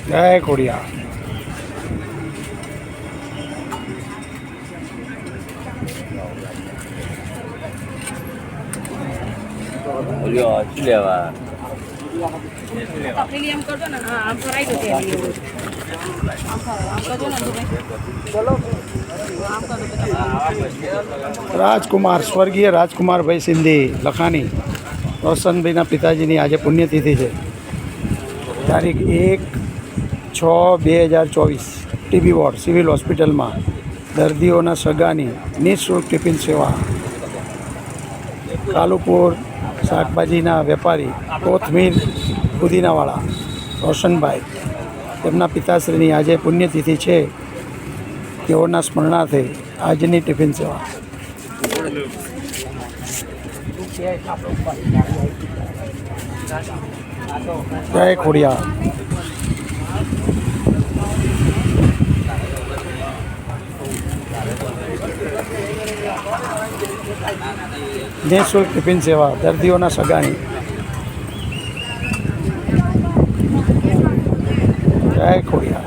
जय खोड़िया। राजकुमार स्वर्गीय राजकुमार भाई सिंधी लखानी रोशन भाई पिताजी आज पुण्यतिथि है। तारीख 1/6/2024 टीबी वॉर्ड सिविल हॉस्पिटल में दर्दियों सगानी निःशुल्क टिफिन सेवा। कालुपुर शाकभाजी वेपारी कोथमीर पुदीनावाला रोशन भाई તેમના પિતાશ્રીની આજે પુણ્યતિથિ છે। તેઓના સ્મરણાર્થે આજની ટિફિન સેવા। જય ખોડિયા। નિઃશુલ્ક ટિફિન સેવા દર્દીઓના સગાની। जय खोड़िया।